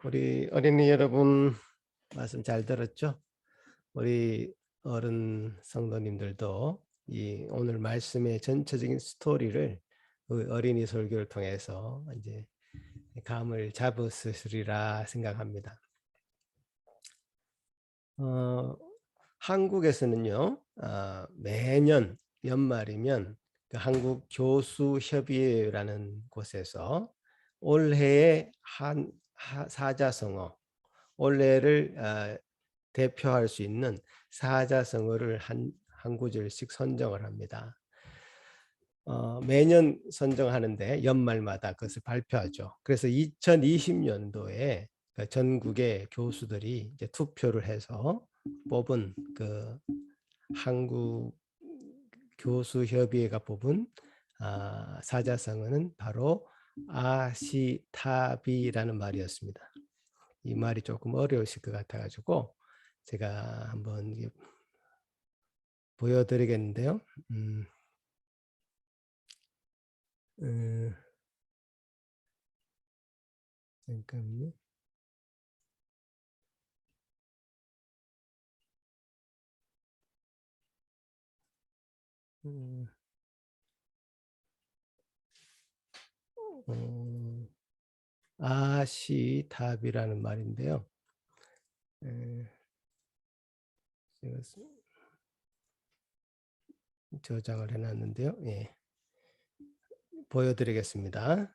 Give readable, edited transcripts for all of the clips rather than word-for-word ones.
우리 어린이 여러분 말씀 잘 들었죠? 우리 어른 성도님들도 이 오늘 말씀의 전체적인 스토리를 그 어린이 설교를 통해서 이제 감을 잡으시리라 생각합니다. 한국에서는요, 매년 연말이면 그 한국 교수협의회라는 곳에서 올해의 사자성어, 올해를 대표할 수 있는 사자성어를 한 구절씩 선정을 합니다. 매년 선정하는데 연말마다 그것을 발표하죠. 그래서 2020년도에 전국의 교수들이 이제 투표를 해서 뽑은 그 한국 교수협의회가 뽑은 사자성어는 바로 아시타비라는 말이었습니다. 이 말이 조금 어려우실 것 같아가지고 제가 한번 보여드리겠는데요. 잠깐만요. 아시답이라는 말인데요. 제가 저장을 해놨는데요. 예. 보여드리겠습니다.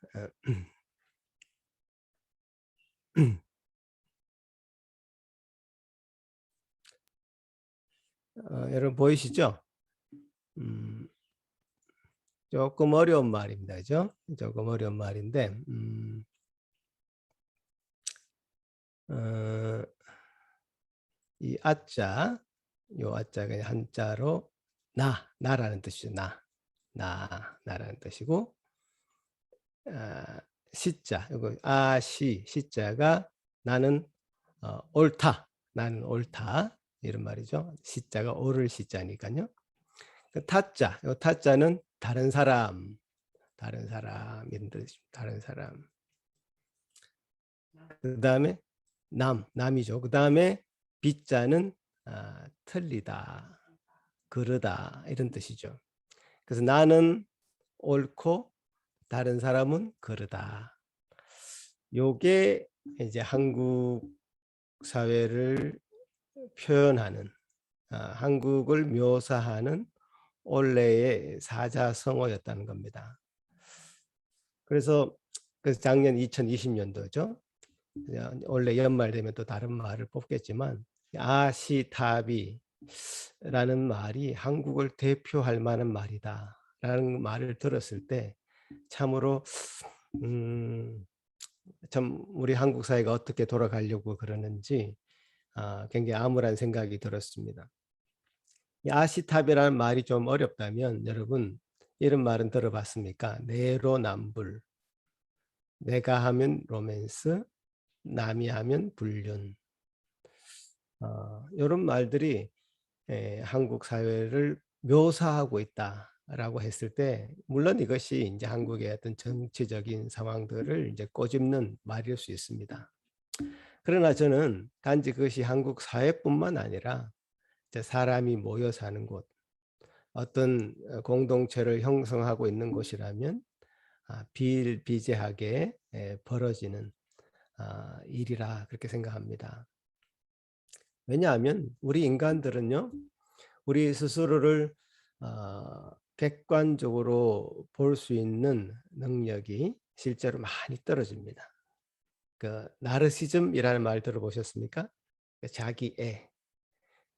여러분 보이시죠? 조금 어려운 말입니다. 그죠? 조금 어려운 말인데, 이 아자, 요 아자가 한자로 나라는 뜻이죠. 나라는 뜻이고, 시자, 이거 시자가 나는 옳다, 나는 옳다 이런 말이죠. 시자가 옳을 시자니까요. 그 타자, 요 타자는 다른 사람 이런 뜻입니다. 다른 사람. 그 다음에 남이죠. 그 다음에 비자는 틀리다, 그르다 이런 뜻이죠. 그래서 나는 옳고 다른 사람은 그르다. 요게 이제 한국 사회를 표현하는, 한국을 묘사하는 올해의 사자성어였다는 겁니다. 그래서 작년 2020년도죠. 원래 연말 되면 또 다른 말을 뽑겠지만 아시타비라는 말이 한국을 대표할 만한 말이다 라는 말을 들었을 때 참으로 참 우리 한국 사회가 어떻게 돌아가려고 그러는지 굉장히 암울한 생각이 들었습니다. 이 아시타비라는 말이 좀 어렵다면 여러분 이런 말은 들어봤습니까? 내로남불, 내가 하면 로맨스, 남이 하면 불륜. 이런 말들이 한국 사회를 묘사하고 있다라고 했을 때 물론 이것이 이제 한국의 어떤 정치적인 상황들을 이제 꼬집는 말일 수 있습니다. 그러나 저는 단지 그것이 한국 사회뿐만 아니라 사람이 모여 사는 곳, 어떤 공동체를 형성하고 있는 곳이라면 비일비재하게 벌어지는 일이라 그렇게 생각합니다. 왜냐하면 우리 인간들은요, 우리 스스로를 객관적으로 볼 수 있는 능력이 실제로 많이 떨어집니다. 그 나르시즘이라는 말 들어보셨습니까?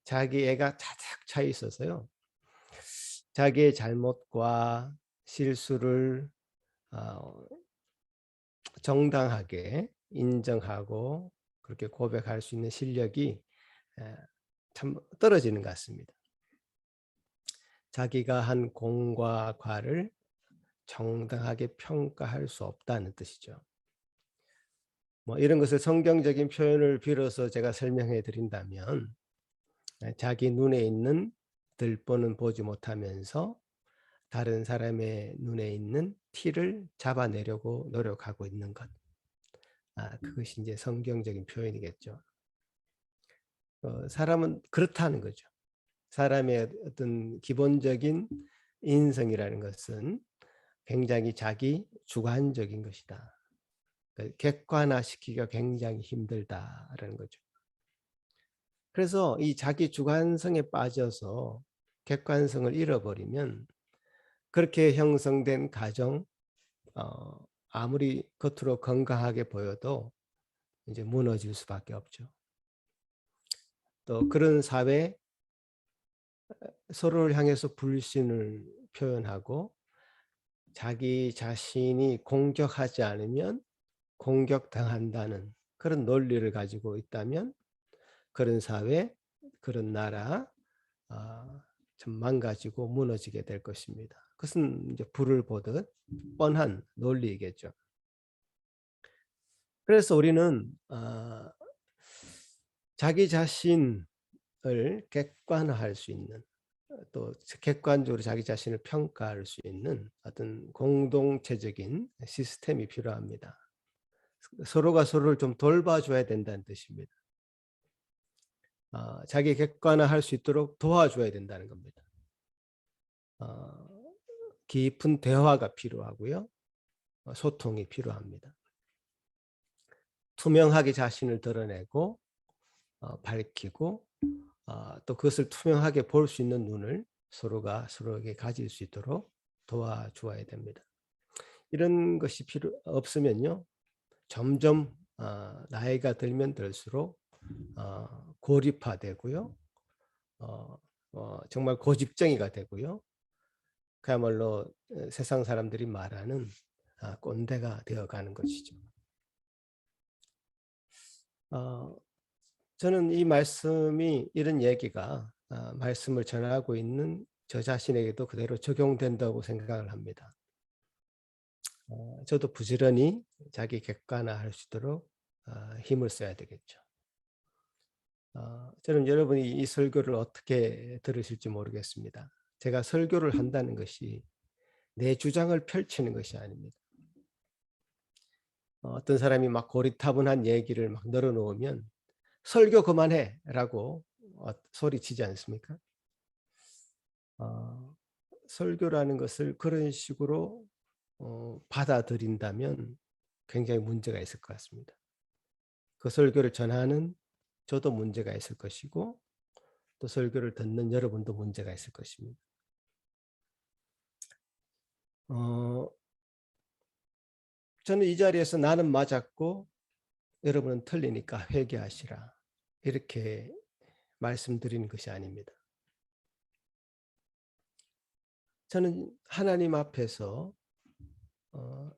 자기애가 자작 차 있어서요. 자기의 잘못과 실수를 정당하게 인정하고 그렇게 고백할 수 있는 실력이 참 떨어지는 것 같습니다. 자기가 한 공과 과를 정당하게 평가할 수 없다는 뜻이죠. 뭐 이런 것을 성경적인 표현을 빌어서 제가 설명해 드린다면 자기 눈에 있는 들보는 보지 못하면서 다른 사람의 눈에 있는 티를 잡아내려고 노력하고 있는 것. 그것이 이제 성경적인 표현이겠죠. 사람은 그렇다는 거죠. 사람의 어떤 기본적인 인성이라는 것은 굉장히 자기 주관적인 것이다. 객관화시키기가 굉장히 힘들다라는 거죠. 그래서 이 자기 주관성에 빠져서 객관성을 잃어버리면 그렇게 형성된 가정, 아무리 겉으로 건강하게 보여도 이제 무너질 수밖에 없죠. 또 그런 사회, 서로를 향해서 불신을 표현하고 자기 자신이 공격하지 않으면 공격당한다는 그런 논리를 가지고 있다면 그런 사회, 그런 나라 참 망가지고 무너지게 될 것입니다. 그것은 이제 불을 보듯 뻔한 논리이겠죠. 그래서 우리는 자기 자신을 객관화할 수 있는, 또 객관적으로 자기 자신을 평가할 수 있는 어떤 공동체적인 시스템이 필요합니다. 서로가 서로를 좀 돌봐줘야 된다는 뜻입니다. 자기 객관화할 수 있도록 도와줘야 된다는 겁니다. 깊은 대화가 필요하고요. 소통이 필요합니다. 투명하게 자신을 드러내고 밝히고 또 그것을 투명하게 볼 수 있는 눈을 서로가 서로에게 가질 수 있도록 도와주어야 됩니다. 이런 것이 필요 없으면요. 점점 나이가 들면 들수록 고립화되고요. 정말 고집쟁이가 되고요. 그야말로 세상 사람들이 말하는 꼰대가 되어가는 것이죠. 저는 이 말씀이, 이런 얘기가 말씀을 전하고 있는 저 자신에게도 그대로 적용된다고 생각을 합니다. 저도 부지런히 자기 객관화할 수 있도록 힘을 써야 되겠죠. 저는 여러분이 이 설교를 어떻게 들으실지 모르겠습니다. 제가 설교를 한다는 것이 내 주장을 펼치는 것이 아닙니다. 어떤 사람이 막 고리타분한 얘기를 막 늘어놓으면 설교 그만해 라고 소리치지 않습니까? 설교라는 것을 그런 식으로 받아들인다면 굉장히 문제가 있을 것 같습니다. 그 설교를 전하는 저도 문제가 있을 것이고 또 설교를 듣는 여러분도 문제가 있을 것입니다. 저는 이 자리에서 나는 맞았고 여러분은 틀리니까 회개하시라 이렇게 말씀드리는 것이 아닙니다. 저는 하나님 앞에서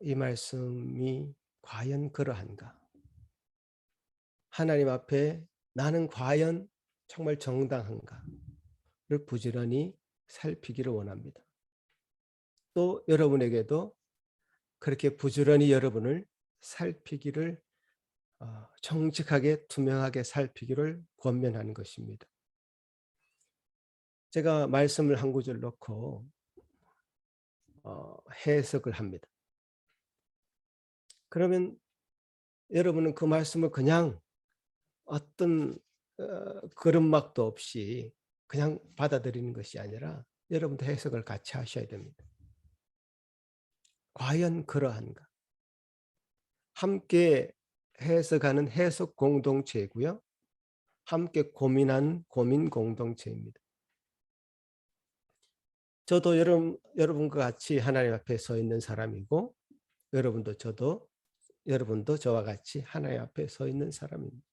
이 말씀이 과연 그러한가? 하나님 앞에 나는 과연 정말 정당한가를 부지런히 살피기를 원합니다. 또 여러분에게도 그렇게 부지런히 여러분을 살피기를, 정직하게 투명하게 살피기를 권면하는 것입니다. 제가 말씀을 한 구절 놓고 해석을 합니다. 그러면 여러분은 그 말씀을 그냥 어떤 그름막도 없이 그냥 받아들이는 것이 아니라 여러분도 해석을 같이 하셔야 됩니다. 과연 그러한가? 함께 해석하는 해석 공동체이고요. 함께 고민하는 고민 공동체입니다. 저도 여러분과 같이 하나님 앞에 서 있는 사람이고 여러분도 저와 같이 하나님 앞에 서 있는 사람입니다.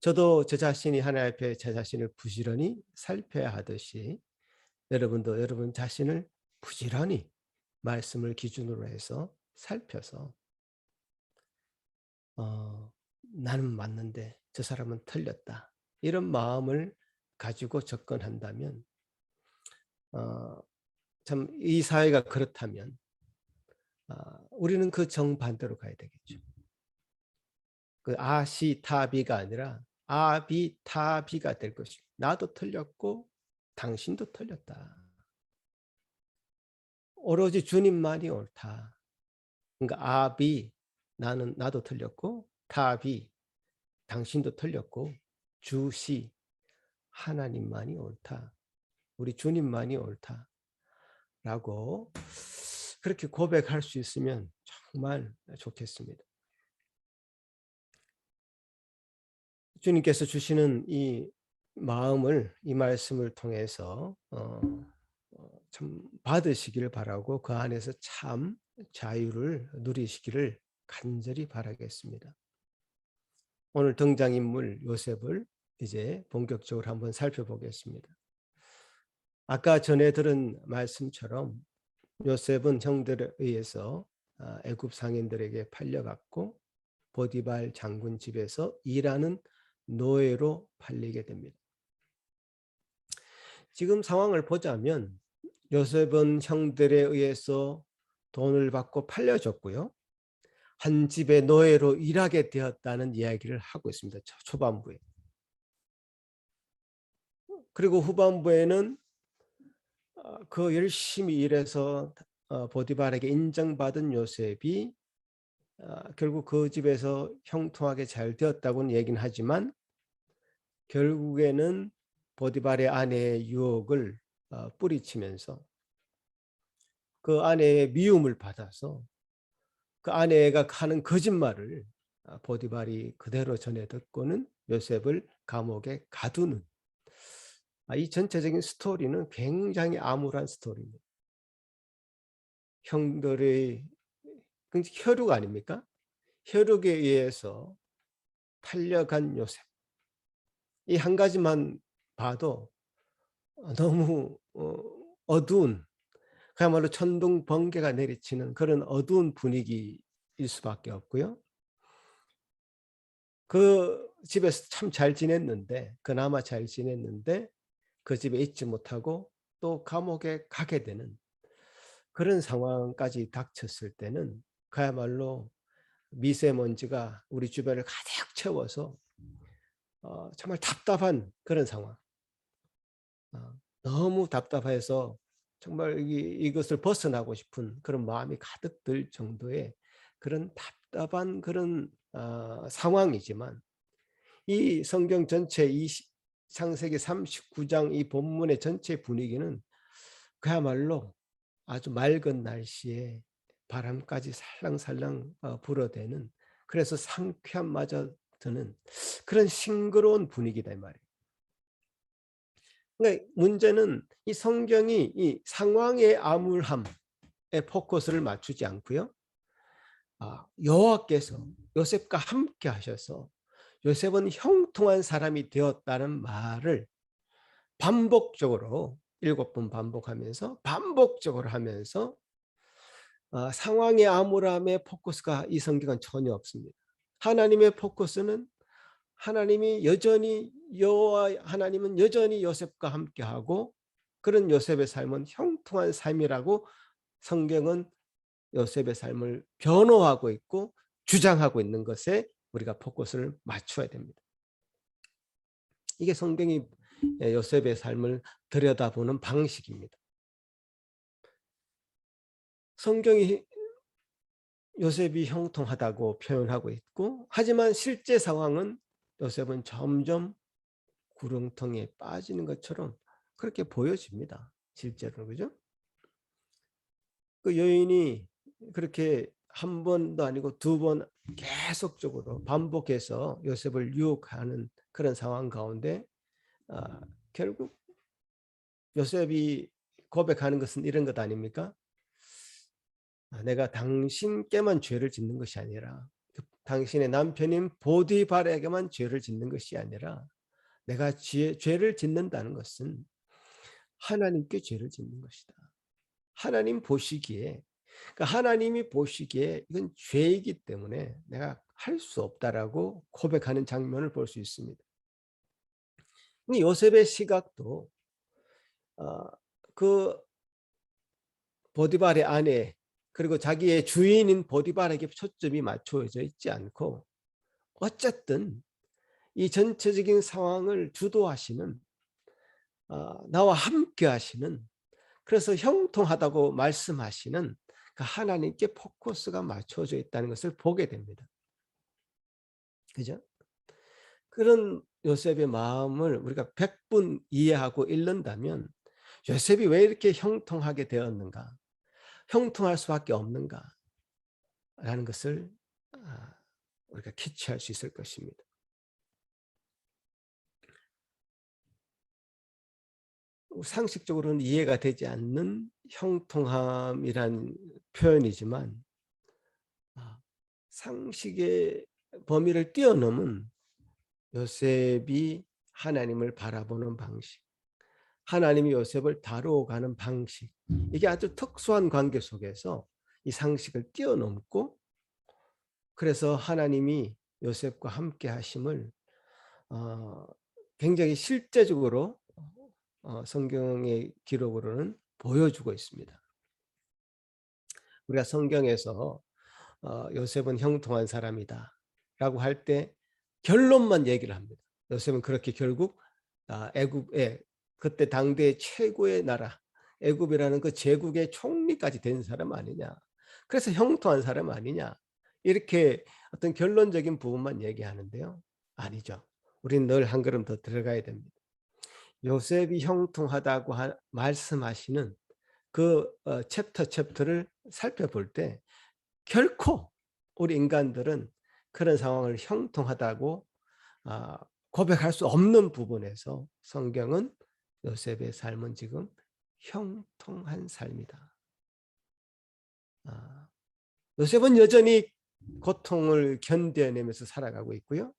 저도 저 자신이 하나님 앞에 제 자신을 부지런히 살펴야 하듯이 여러분도 여러분 자신을 부지런히 말씀을 기준으로 해서 살펴서 나는 맞는데 저 사람은 틀렸다. 이런 마음을 가지고 접근한다면 참 이 사회가 그렇다면 우리는 그 정반대로 가야 되겠죠. 그 아시타비가 아니라 아비타비가 될 것이고 나도 틀렸고 당신도 틀렸다. 오로지 주님만이 옳다. 그러니까 아비, 나도 틀렸고, 답이 당신도 틀렸고, 주시 하나님만이 옳다. 우리 주님만이 옳다라고 그렇게 고백할 수 있으면 정말 좋겠습니다. 주님께서 주시는 이 마음을, 이 말씀을 통해서 참 받으시기를 바라고 그 안에서 참 자유를 누리시기를 간절히 바라겠습니다. 오늘 등장인물 요셉을 이제 본격적으로 한번 살펴보겠습니다. 아까 전에 들은 말씀처럼 요셉은 형들에 의해서 애굽 상인들에게 팔려갔고 보디발 장군 집에서 일하는 노예로 팔리게 됩니다. 지금 상황을 보자면 요셉은 형들에 의해서 돈을 받고 팔려졌고요. 한 집의 노예로 일하게 되었다는 이야기를 하고 있습니다. 초반부에. 그리고 후반부에는 그 열심히 일해서 보디발에게 인정받은 요셉이 결국 그 집에서 형통하게 잘 되었다고는 얘기는 하지만 결국에는 보디발의 아내의 유혹을 뿌리치면서 그 아내의 미움을 받아서 그 아내가 하는 거짓말을 보디발이 그대로 전해 듣고는 요셉을 감옥에 가두는 이 전체적인 스토리는 굉장히 암울한 스토리입니다. 형들의 혈육 아닙니까? 혈육에 의해서 팔려간 요셉. 이 한 가지만 봐도 너무 어두운, 그야말로 천둥 번개가 내리치는 그런 어두운 분위기일 수밖에 없고요. 그 집에서 참 잘 지냈는데, 그나마 잘 지냈는데 그 집에 있지 못하고 또 감옥에 가게 되는 그런 상황까지 닥쳤을 때는 그야말로 미세먼지가 우리 주변을 가득 채워서 정말 답답한 그런 상황. 너무 답답해서 정말 이것을 벗어나고 싶은 그런 마음이 가득 들 정도의 그런 답답한 그런 상황이지만 이 성경 전체 이 창세기 39장 이 본문의 전체 분위기는 그야말로 아주 맑은 날씨에 바람까지 살랑살랑 불어대는, 그래서 상쾌함마저 드는 그런 싱그러운 분위기다 이 말이에요. 그러니까 문제는 이 성경이 이 상황의 암울함에 포커스를 맞추지 않고요. 여호와께서 요셉과 함께 하셔서 요셉은 형통한 사람이 되었다는 말을 반복적으로 7번 반복적으로 하면서 상황의 암울함의 포커스가 이 성경은 전혀 없습니다. 하나님의 포커스는 하나님이 여전히 여호와 하나님은 여전히 요셉과 함께하고 그런 요셉의 삶은 형통한 삶이라고 성경은 요셉의 삶을 변호하고 있고 주장하고 있는 것에 우리가 포커스를 맞춰야 됩니다. 이게 성경이 요셉의 삶을 들여다보는 방식입니다. 성경이 요셉이 형통하다고 표현하고 있고, 하지만 실제 상황은 요셉은 점점 구렁텅이에 빠지는 것처럼 그렇게 보여집니다. 실제로. 그죠? 그 여인이 그렇게 한 번도 아니고 2번 계속적으로 반복해서 요셉을 유혹하는 그런 상황 가운데 결국 요셉이 고백하는 것은 이런 것 아닙니까? 내가 당신께만 죄를 짓는 것이 아니라 당신의 남편인 보디발에게만 죄를 짓는 것이 아니라 내가 죄를 짓는다는 것은 하나님께 죄를 짓는 것이다. 하나님 보시기에, 그러니까 하나님이 보시기에 이건 죄이기 때문에 내가 할 수 없다라고 고백하는 장면을 볼 수 있습니다. 요셉의 시각도 그 보디발의 아내 그리고 자기의 주인인 보디발에게 초점이 맞춰져 있지 않고 어쨌든 이 전체적인 상황을 주도하시는 나와 함께 하시는, 그래서 형통하다고 말씀하시는 그 하나님께 포커스가 맞춰져 있다는 것을 보게 됩니다. 그죠? 그런 요셉의 마음을 우리가 100분 이해하고 읽는다면 요셉이 왜 이렇게 형통하게 되었는가? 형통할 수밖에 없는가? 라는 것을 우리가 캐치할 수 있을 것입니다. 상식적으로는 이해가 되지 않는 형통함이란 표현이지만 상식의 범위를 뛰어넘은 요셉이 하나님을 바라보는 방식, 하나님이 요셉을 다루어가는 방식, 이게 아주 특수한 관계 속에서 이 상식을 뛰어넘고 그래서 하나님이 요셉과 함께 하심을 굉장히 실제적으로 성경의 기록으로는 보여주고 있습니다. 우리가 성경에서 요셉은 형통한 사람이다 라고 할 때 결론만 얘기를 합니다. 요셉은 그렇게 결국 애굽의 그때 당대의 최고의 나라 애굽이라는 그 제국의 총리까지 된 사람 아니냐. 그래서 형통한 사람 아니냐. 이렇게 어떤 결론적인 부분만 얘기하는데요. 아니죠. 우리는 늘 한 걸음 더 들어가야 됩니다. 요셉이 형통하다고 말씀하시는 그 챕터를 살펴볼 때 결코 우리 인간들은 그런 상황을 형통하다고 고백할 수 없는 부분에서 성경은 요셉의 삶은 지금 형통한 삶이다. 요셉은 여전히 고통을 견뎌내면서 살아가고 있고요.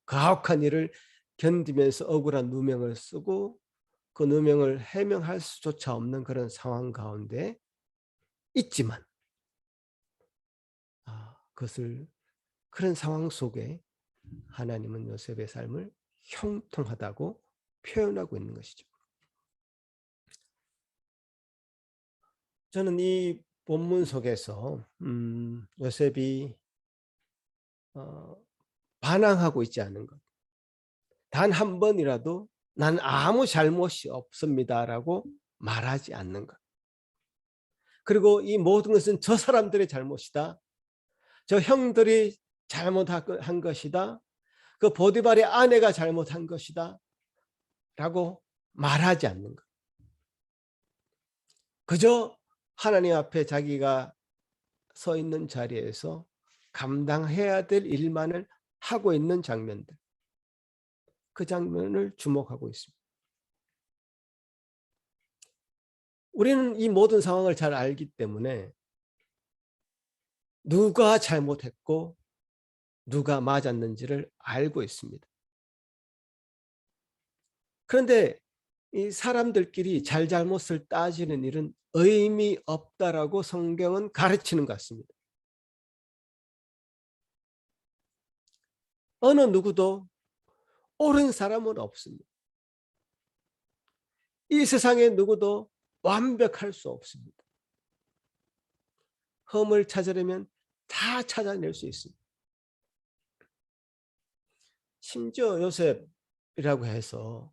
가혹한 일을 견디면서 억울한 누명을 쓰고 그 누명을 해명할 수조차 없는 그런 상황 가운데 있지만 그것을 그런 상황 속에 하나님은 요셉의 삶을 형통하다고 표현하고 있는 것이죠. 저는 이 본문 속에서 요셉이 반항하고 있지 않은 것, 단 한 번이라도 난 아무 잘못이 없습니다라고 말하지 않는 것, 그리고 이 모든 것은 저 사람들의 잘못이다, 저 형들이 잘못한 것이다, 그 보디발의 아내가 잘못한 것이다 라고 말하지 않는 것, 그저 하나님 앞에 자기가 서 있는 자리에서 감당해야 될 일만을 하고 있는 장면들, 그 장면을 주목하고 있습니다. 우리는 이 모든 상황을 잘 알기 때문에 누가 잘못했고 누가 맞았는지를 알고 있습니다. 그런데 이 사람들끼리 잘잘못을 따지는 일은 의미 없다라고 성경은 가르치는 것 같습니다. 어느 누구도 옳은 사람은 없습니다. 이 세상에 누구도 완벽할 수 없습니다. 흠을 찾으려면 다 찾아낼 수 있습니다. 심지어 요셉이라고 해서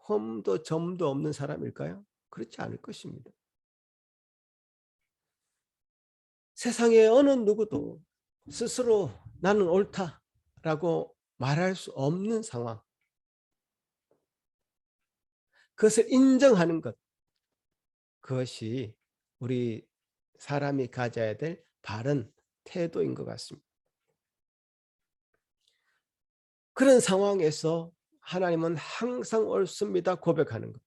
흠도 점도 없는 사람일까요? 그렇지 않을 것입니다. 세상에 어느 누구도 스스로 나는 옳다라고 말할 수 없는 상황, 그것을 인정하는 것, 그것이 우리 사람이 가져야 될 바른 태도인 것 같습니다. 그런 상황에서 하나님은 항상 옳습니다 고백하는 것.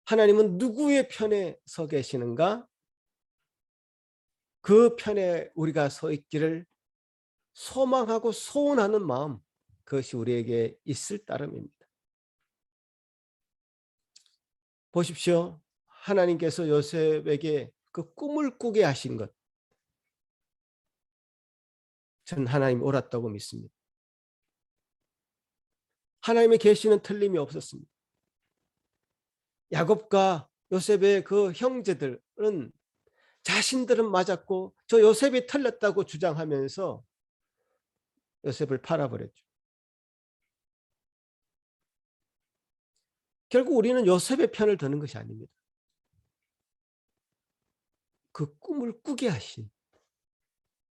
하나님은 누구의 편에 서 계시는가? 그 편에 우리가 서 있기를 소망하고 소원하는 마음, 그것이 우리에게 있을 따름입니다. 보십시오. 하나님께서 요셉에게 그 꿈을 꾸게 하신 것, 저는 하나님 옳았다고 믿습니다. 하나님의 계시는 틀림이 없었습니다. 야곱과 요셉의 그 형제들은 자신들은 맞았고 저 요셉이 틀렸다고 주장하면서 요셉을 팔아버렸죠. 결국 우리는 요셉의 편을 드는 것이 아닙니다. 그 꿈을 꾸게 하신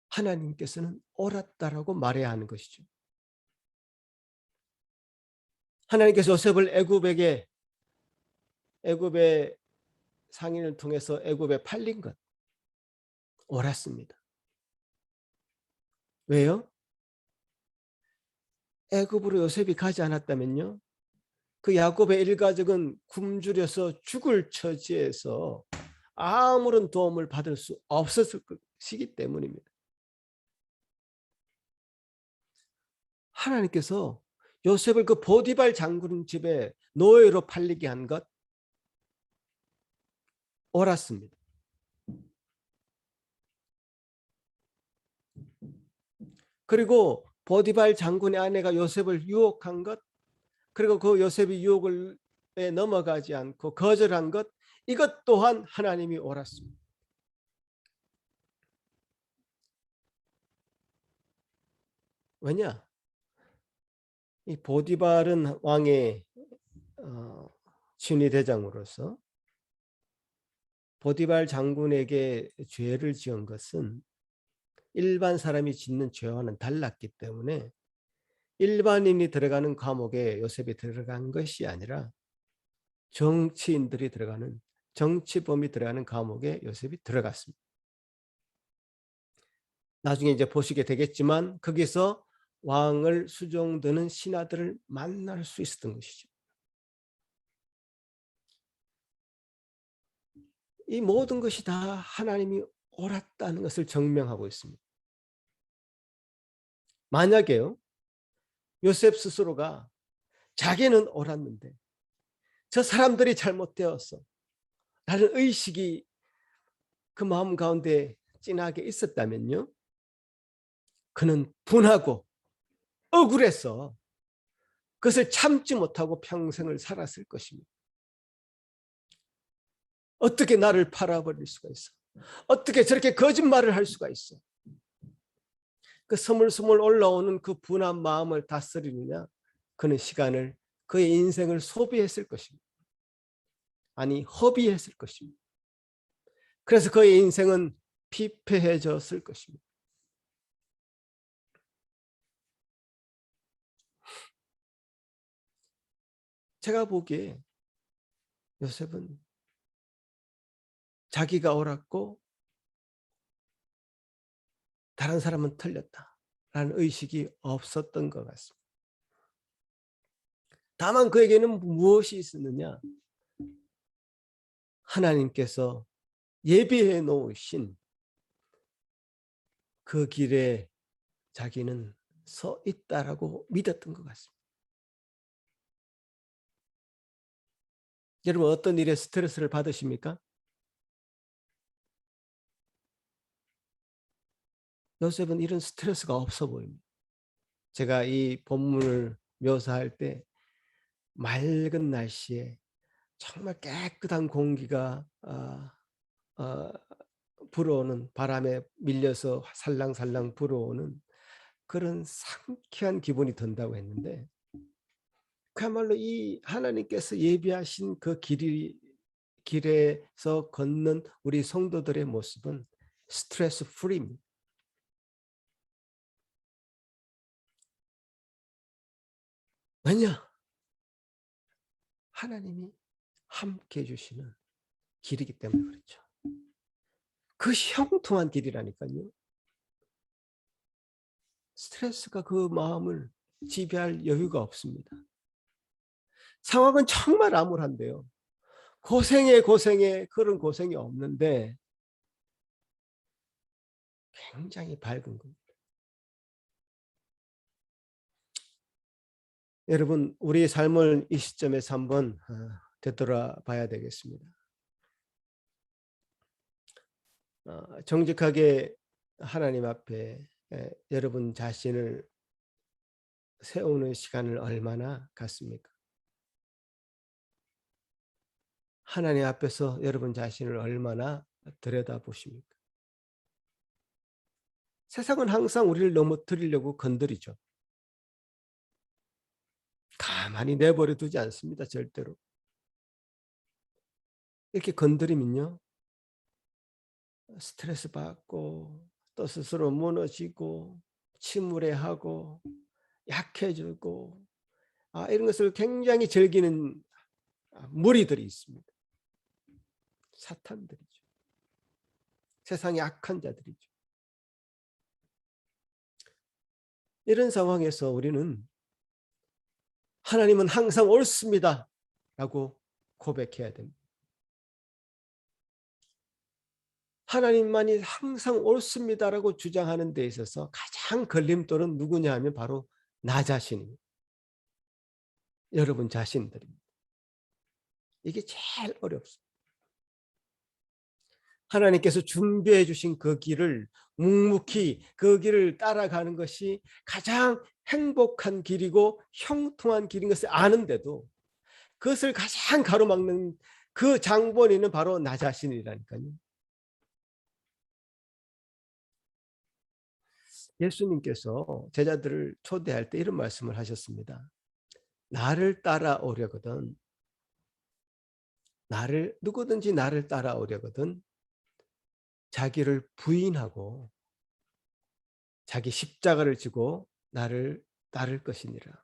하나님께서는 옳았다라고 말해야 하는 것이죠. 하나님께서 요셉을 애굽의 상인을 통해서 애굽에 팔린 것 옳았습니다. 왜요? 애굽으로 요셉이 가지 않았다면요, 그 야곱의 일가족은 굶주려서 죽을 처지에서 아무런 도움을 받을 수 없었을 것이기 때문입니다. 하나님께서 요셉을 그 보디발 장군 집에 노예로 팔리게 한 것 옳았습니다. 그리고 보디발 장군의 아내가 요셉을 유혹한 것, 그리고 그 요셉이 유혹에 넘어가지 않고 거절한 것, 이것 또한 하나님이 옳았습니다. 왜냐? 이 보디발은 왕의 친위 대장으로서 보디발 장군에게 죄를 지은 것은 일반 사람이 짓는 죄와는 달랐기 때문에 일반인이 들어가는 감옥에 요셉이 들어간 것이 아니라 정치인들이 들어가는, 정치범이 들어가는 감옥에 요셉이 들어갔습니다. 나중에 이제 보시게 되겠지만 거기서 왕을 수종드는 신하들을 만날 수 있었던 것이죠. 이 모든 것이 다 하나님이 옳았다는 것을 증명하고 있습니다. 만약에요, 요셉 스스로가 자기는 옳았는데 저 사람들이 잘못되었어 라는 의식이 그 마음 가운데 진하게 있었다면요, 그는 분하고 억울해서 그것을 참지 못하고 평생을 살았을 것입니다. 어떻게 나를 팔아버릴 수가 있어? 어떻게 저렇게 거짓말을 할 수가 있어? 그 스물스물 올라오는 그 분한 마음을 다스리느냐, 그는 시간을, 그의 인생을 소비했을 것입니다. 아니, 허비했을 것입니다. 그래서 그의 인생은 피폐해졌을 것입니다. 제가 보기에 요셉은 자기가 옳았고 다른 사람은 틀렸다라는 의식이 없었던 것 같습니다. 다만 그에게는 무엇이 있었느냐? 하나님께서 예비해 놓으신 그 길에 자기는 서 있다라고 믿었던 것 같습니다. 여러분, 어떤 일에 스트레스를 받으십니까? 요셉은 이런 스트레스가 없어 보입니다. 제가 이 본문을 묘사할 때 맑은 날씨에 정말 깨끗한 공기가 불어오는, 바람에 밀려서 살랑살랑 불어오는 그런 상쾌한 기분이 든다고 했는데, 그야말로 이 하나님께서 예비하신 그 길에서 걷는 우리 성도들의 모습은 스트레스 프리입니다. 왜냐? 하나님이 함께 해주시는 길이기 때문에 그렇죠. 그 형통한 길이라니까요. 스트레스가 그 마음을 지배할 여유가 없습니다. 상황은 정말 암울한데요, 고생에 그런 고생이 없는데 굉장히 밝은 겁니다. 여러분, 우리의 삶을 이 시점에서 한번 되돌아봐야 되겠습니다. 정직하게 하나님 앞에 여러분 자신을 세우는 시간을 얼마나 갖습니까? 하나님 앞에서 여러분 자신을 얼마나 들여다보십니까? 세상은 항상 우리를 넘어뜨리려고 건드리죠. 가만히 내버려 두지 않습니다. 절대로. 이렇게 건드리면요, 스트레스 받고 또 스스로 무너지고 침울해하고 약해지고 이런 것을 굉장히 즐기는 무리들이 있습니다. 사탄들이죠. 세상의 악한 자들이죠. 이런 상황에서 우리는 하나님은 항상 옳습니다 라고 고백해야 됩니다. 하나님만이 항상 옳습니다라고 주장하는 데 있어서 가장 걸림돌은 누구냐 하면 바로 나 자신입니다. 여러분 자신들입니다. 이게 제일 어렵습니다. 하나님께서 준비해 주신 그 길을 묵묵히 그 길을 따라가는 것이 가장 행복한 길이고 형통한 길인 것을 아는데도 그것을 가장 가로막는 그 장본인은 바로 나 자신이라니까요. 예수님께서 제자들을 초대할 때 이런 말씀을 하셨습니다. 나를 따라오려거든 누구든지 나를 따라오려거든 자기를 부인하고 자기 십자가를 지고 나를 따를 것이니라.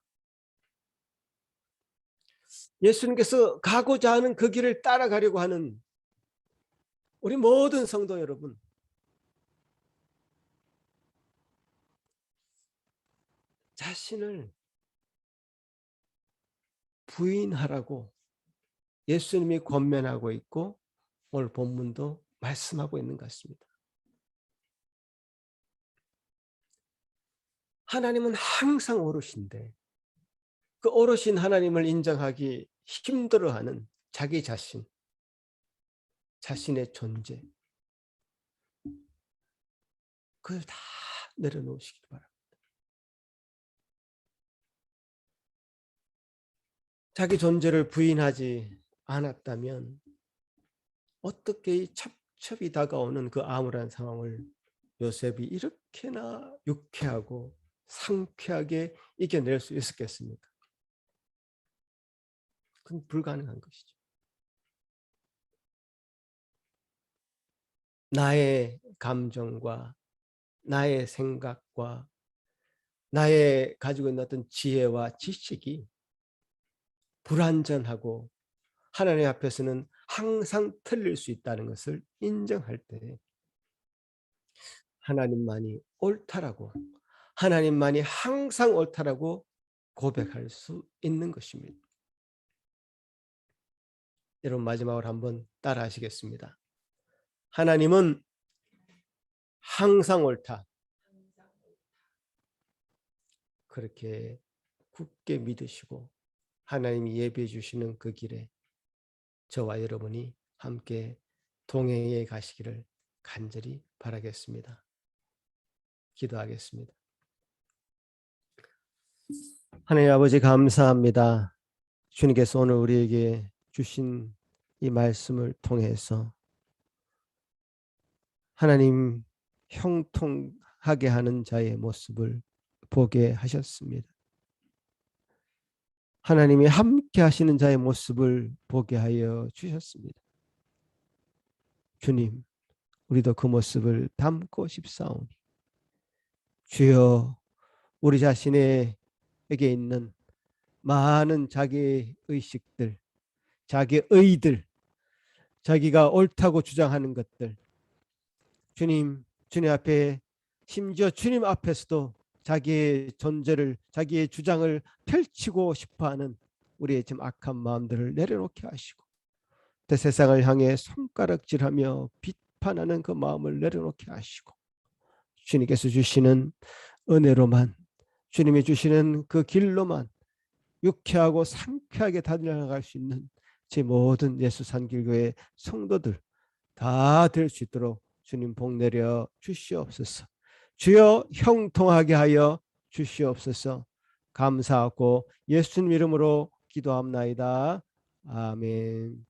예수님께서 가고자 하는 그 길을 따라가려고 하는 우리 모든 성도 여러분, 자신을 부인하라고 예수님이 권면하고 있고 오늘 본문도 말씀하고 있는 것 같습니다. 하나님은 항상 옳으신데 그 옳으신 하나님을 인정하기 힘들어하는 자기 자신, 자신의 존재, 그걸 다 내려놓으시기 바랍니다. 자기 존재를 부인하지 않았다면 어떻게 이 첩첩이 다가오는 그 암울한 상황을 요셉이 이렇게나 유쾌하고 상쾌하게 이겨낼 수 있었겠습니까? 그건 불가능한 것이죠. 나의 감정과 나의 생각과 나의 가지고 있는 어떤 지혜와 지식이 불완전하고 하나님 앞에서는 항상 틀릴 수 있다는 것을 인정할 때 하나님만이 옳다라고, 하나님만이 항상 옳다라고 고백할 수 있는 것입니다. 여러분 마지막으로 한번 따라 하시겠습니다. 하나님은 항상 옳다. 그렇게 굳게 믿으시고 하나님이 예비해 주시는 그 길에 저와 여러분이 함께 동행해 가시기를 간절히 바라겠습니다. 기도하겠습니다. 하나님 아버지 감사합니다. 주님께서 오늘 우리에게 주신 이 말씀을 통해서 하나님 형통하게 하는 자의 모습을 보게 하셨습니다. 하나님이 함께 하시는 자의 모습을 보게 하여 주셨습니다. 주님, 우리도 그 모습을 담고 싶사오니 주여 우리 자신에게 있는 많은 자기 의식들, 자기 의들, 자기가 옳다고 주장하는 것들 주님 앞에 심지어 주님 앞에서도 자기의 존재를 자기의 주장을 펼치고 싶어하는 우리의 지금 악한 마음들을 내려놓게 하시고 또 세상을 향해 손가락질하며 비판하는 그 마음을 내려놓게 하시고 주님께서 주시는 은혜로만 주님이 주시는 그 길로만 유쾌하고 상쾌하게 달려나갈 수 있는 제 모든 예수산길교회 성도들 다 될 수 있도록 주님 복 내려 주시옵소서. 주여 형통하게 하여 주시옵소서. 감사하고 예수님 이름으로 기도합나이다. 아멘.